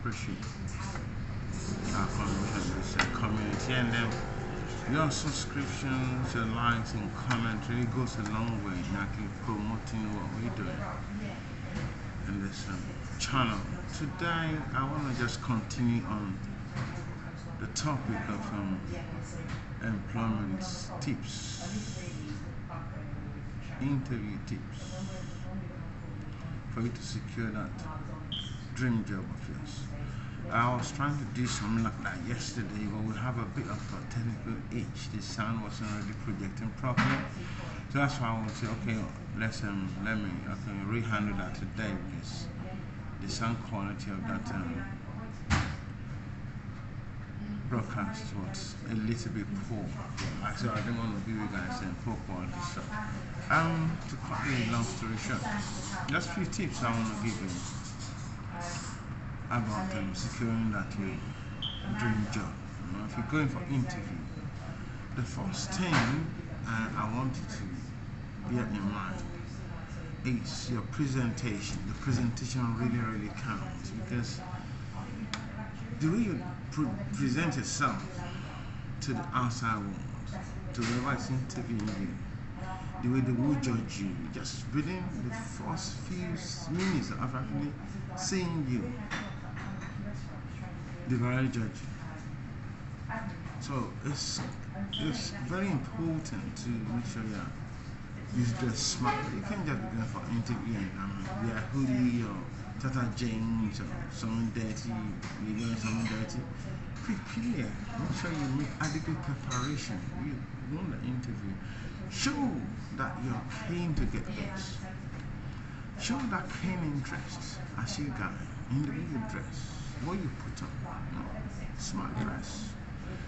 appreciate our community, and then your subscriptions, your likes and comments really goes a long way in actually promoting what we're doing in this channel. Today I want to just continue on the topic of employment tips, interview tips for you to secure that dream job of yours. I was trying to do something like that yesterday, but we have a bit of a technical itch. The sound wasn't really projecting properly, so that's why I want to say, okay, let me rehandle that today, because the sound quality of that broadcast was a little bit poor. So I didn't want to give you guys poor quality stuff. To cut a long story short, just a few tips I want to give you about securing that dream job. If you're going for interview, the first thing I want you to bear in mind is your presentation. The presentation really counts, because the way you present yourself to the outside world, to whoever is interviewing you, the way they will judge you, just within the first few minutes of actually seeing you, they've already judged you. So it's very important to make sure you dress smart. You can't just be going for interview and wear a hoodie or Tata jeans or something dirty. You're doing something dirty. Prepare. Make sure you make adequate preparation. You want the interview. Show that you're keen to get this. Show that keen interest as you guy in the way you dress, what you put on. Smart dress.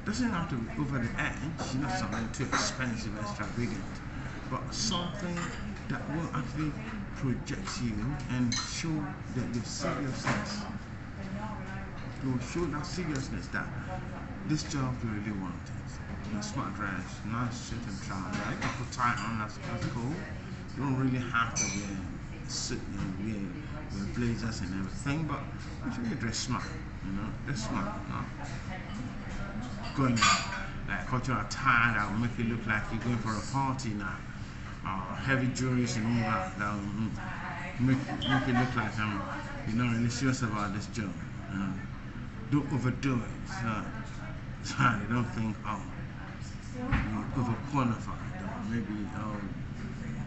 Doesn't have to be over the edge, not something too expensive, extravagant, but something that will actually project you and show that your seriousness. It will show that seriousness that this job you really want it. Smart dress, nice suit and trousers. I can put tie on, that's cool. You don't really have to wear suit and wear blazers and everything, but make sure you dress smart, dress smart, Going like cultural attire that will make you look like you're going for a party now. Heavy jewelry and all that will make it look like you're not really serious about this job. Don't overdo it, so they don't think, you're overqualified, or maybe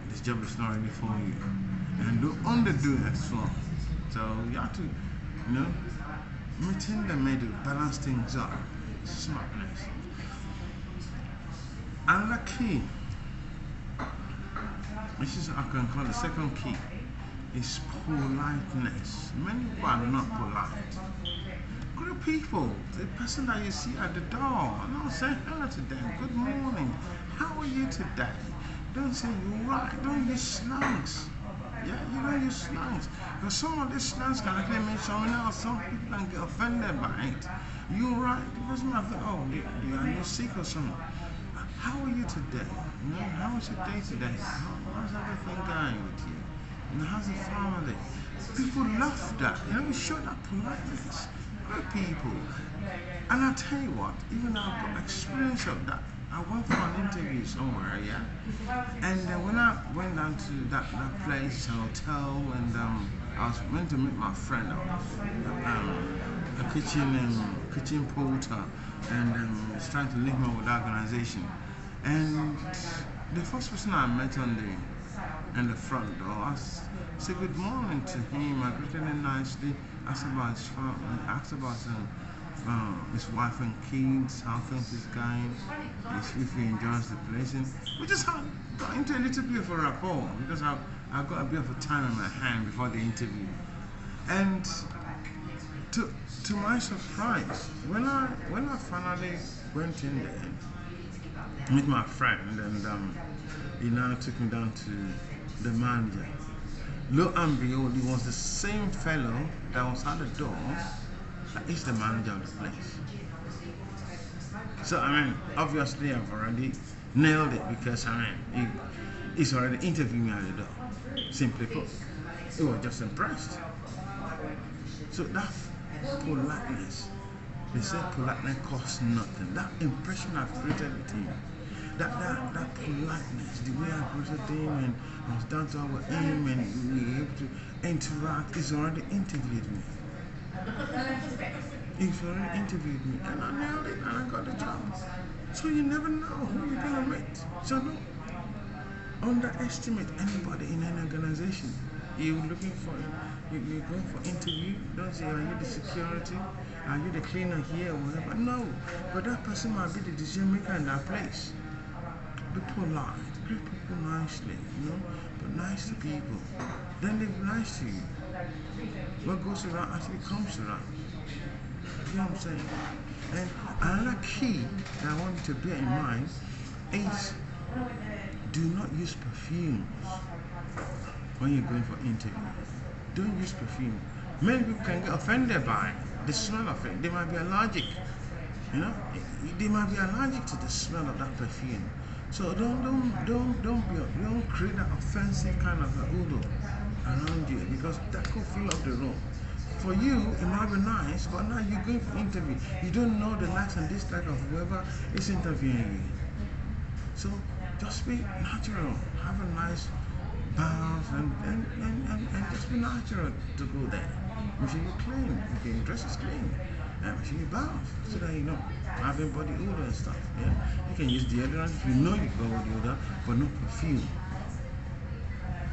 this job is not really for you. And don't underdo it as well. So you have to, maintain the middle, balance things up. Smartness. Another key, which is I can call the second key, is politeness. Many people are not polite. Good people, the person that you see at the door, say hello to them. Good morning. How are you today? Don't say you're right. Don't use slangs. Yeah, you don't use slangs. Because some of these slangs can actually mean something else. Some people can get offended by it. You're right. The person might think, are you sick or something? How are you today? How was your day today? How's everything going with you? How's the family? People love that. You show that politeness. Good people. And I'll tell you what, even though I've got experience of that, I went for an interview somewhere, and when I went down to that place, hotel, and I was meant to meet my friend, a kitchen porter, and he's trying to link me with the organization. And the first person I met on the front door, I said good morning to him. I greeted him nicely, asked about his family, asked about his wife and kids, how things is going, if he enjoys the place, and we just got into a little bit of a rapport, because I got a bit of a time in my hand before the interview. And to my surprise, when I finally went in there with my friend, and he now took me down to the manager. Lo and behold, he was the same fellow that was at the door that is the manager of the place. So obviously I've already nailed it, because he's already interviewed me at the door. Simply put, he was just impressed. So that politeness. They say politeness costs nothing. That impression I've created with him, that politeness, the way I greeted him and I was down to our aim and we were able to interact, is already interviewed me. He's already interviewed me and I nailed it and I got the job. So you never know who you're gonna meet. So don't underestimate anybody in an organization. You're looking for, you're going for interview. Don't say, are you the security? Are you the cleaner here or whatever? No, but that person might be the decision maker in that place. Be polite, greet people nicely, but nice to people. Then they'll be nice to you. What goes around actually comes around. You know what I'm saying? And another key that I want you to bear in mind is do not use perfumes when you're going for interview. Don't use perfume. Many people can get offended by the smell of it. They might be allergic. They might be allergic to the smell of that perfume. So don't create that offensive kind of odor around you, because that could fill up the room. For you, it might be nice, but now you're going for interview. You don't know the likes and dislikes of whoever is interviewing you. So just be natural. Have a nice bath and just be natural to go there. Make sure you're clean. Okay, your dress is clean. And make sure you bath so that having body odor and stuff. Yeah, you can use deodorant if you know you got body odor, but no perfume.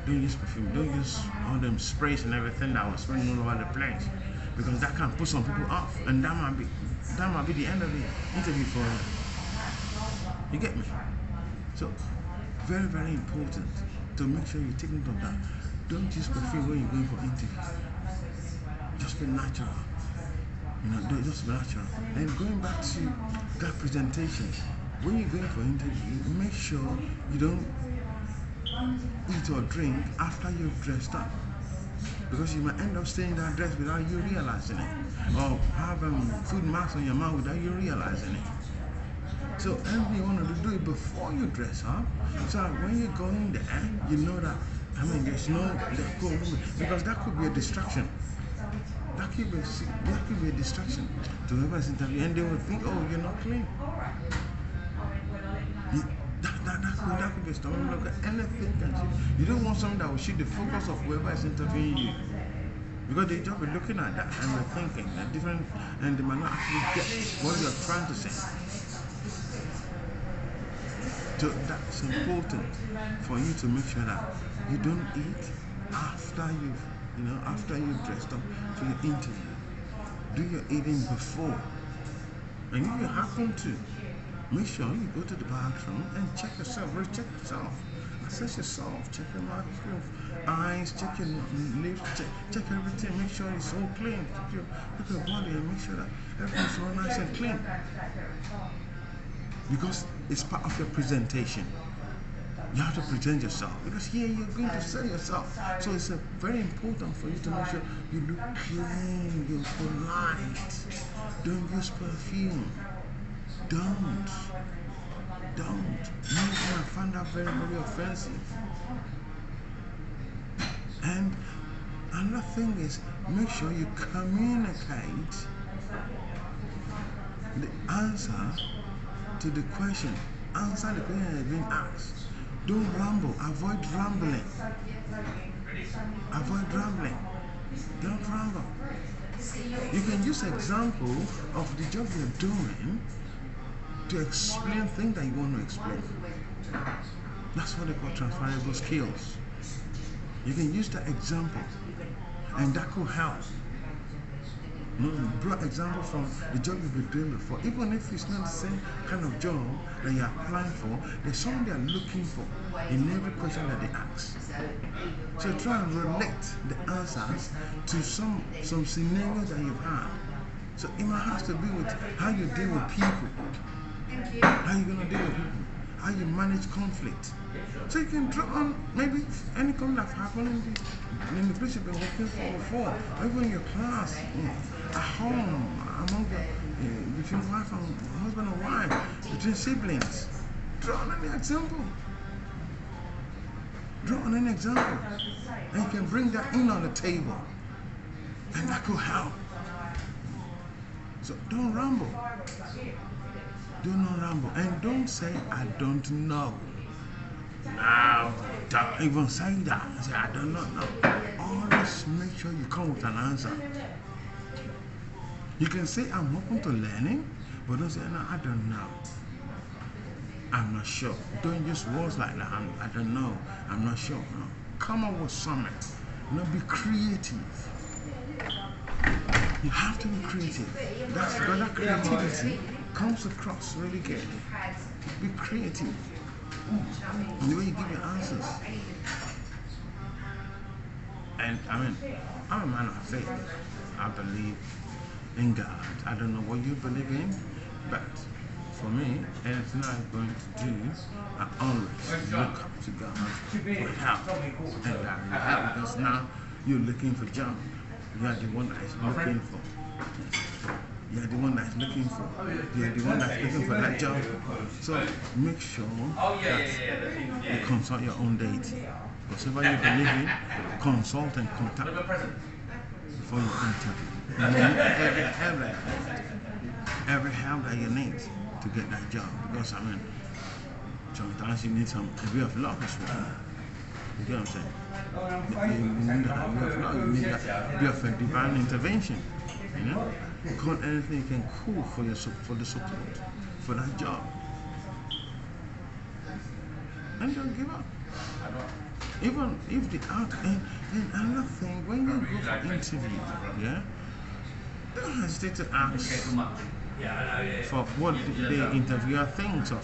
Don't use perfume. Don't use all them sprays and everything that was spraying all over the place, because that can put some people off, and that might be the end of the interview for you. You get me? So very, very important to make sure you take note of that. Don't use perfume when you're going for interview. Just be natural. Just be natural. And going back to that presentation, when you're going for interview, make sure you don't eat or drink after you've dressed up, because you might end up staying in that dress without you realizing it, or have food marks on your mouth without you realizing it. So everything you want to do it before you dress up, so when you're going there, you know that there's no because that could be a distraction. That could be a distraction to whoever's interviewing, and they will think, oh, you're not clean. That could be a story. Look, anything can shoot. You don't want something that will shoot the focus of whoever is interviewing you, because they just be looking at that and they're thinking they're different, and they might not actually get what you're trying to say. So that's important for you to make sure that you don't eat after you've dressed up for your interview. Do your eating before, and if you happen to, make sure you go to the bathroom and check yourself. Check yourself. Assess yourself. Check your mouth, your eyes, check your lips, check everything. Make sure it's all clean. Check your body and make sure that everything's all nice and clean. Because it's part of your presentation. You have to present yourself, because here you're going to sell yourself. So it's very important for you to make sure you look clean, you're polite. Don't use perfume. Don't. I find that very, very offensive. And another thing is, make sure you communicate the answer to the question. Answer the question that is being asked. Don't ramble. Avoid rambling. Don't ramble. You can use an example of the job you're doing to explain things that you want to explain. That's what they call transferable skills. You can use that example, and that could help. Brought example from the job you've been doing before. Even if it's not the same kind of job that you're applying for, there's something they're looking for in every question that they ask. So try and relate the answers to some scenario that you've had. So it might have to do with how you deal with people. How you're going to deal with people. How you manage conflict. So you can draw on maybe any conflict that happened in the place you've been working for before, or even in your class, at home, among between wife and husband and wife, between siblings. Draw on an example. And you can bring that in on the table. And that could help. So don't ramble. Do not ramble. And don't say, I don't know. Now, don't even say that. Say, I do not know. Always make sure you come with an answer. You can say, I'm open to learning, but don't say, no, I don't know. I'm not sure. Don't use words like that. I don't know. I'm not sure. No. Come up with something. Be creative. You have to be creative. That creativity comes across really good. Be creative in the way you give your answers. And I'm a man of faith. I believe in God. I don't know what you believe in, but for me, anything I'm going to do, I always look up to God for help. And that will help, because now you're looking for a job. You are the one that is looking for. You are the one that is looking for. You are the one that is looking for that job. So make sure that you consult your own deity. Whatever you believe in, consult and contact before you interview. You need every help that you need to get that job, because sometimes you need a bit of luck as well. You get what I'm saying? You need a bit of luck. You need a bit of a divine intervention. You know, call anything you can call for the support for that job, and don't give up. Even if the and another thing, when you go for interview, don't hesitate to ask for what the interviewer thinks of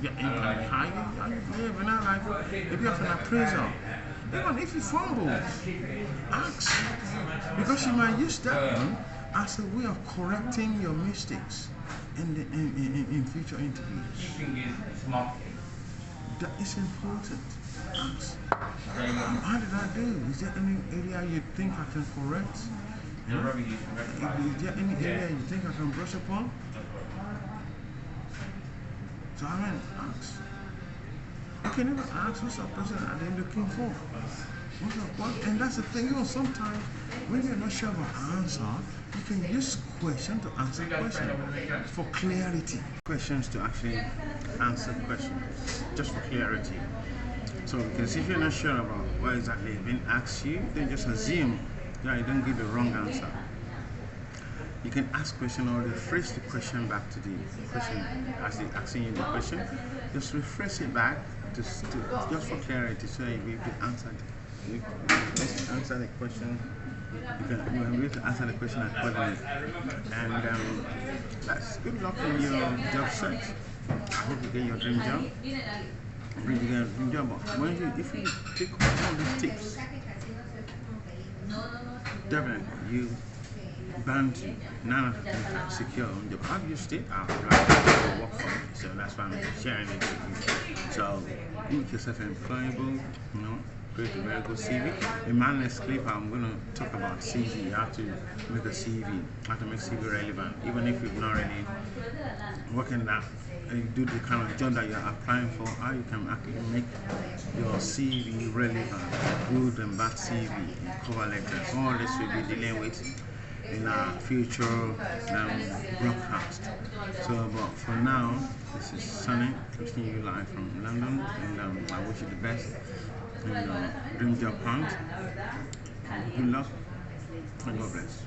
your interview. How you behave, like if you have an appraisal. Even if you fumble, ask, because you might use that one as a way of correcting your mistakes in future interviews. That is important. Ask, how did I do? Is there any area you think I can correct? Is there any area you think I can brush upon? So ask. You can never ask what's the person are they looking for. And that's the thing, sometimes when you're not sure of an answer, you can use question to answer question for clarity. Questions to actually answer questions, just for clarity. So because if you're not sure about what exactly is being asked you, then just assume that you don't give the wrong answer. You can ask question or rephrase the question back to the question as they asking you the question. Just rephrase it back just for clarity, so you'll be able to answer the question. You can be able to answer the question accordingly. And that's good luck in your job search. I hope you get your dream job. But if you take all these tips, definitely you bound none of them can secure on job. I've used it, I've to work for it, so that's why I'm sharing it with you. So make yourself employable, create a very good CV. In my next clip, I'm going to talk about CV, how to make a CV, how to make CV relevant, even if you've not really working that. You do the kind of job that you're applying for, how you can actually make your CV relevant, good and bad CV, cover letters. All this we'll be dealing with in our future broadcast. So, but for now, this is Sunny, catching you live from London, and I wish you the best in your dream job hunt. Good luck, and God bless.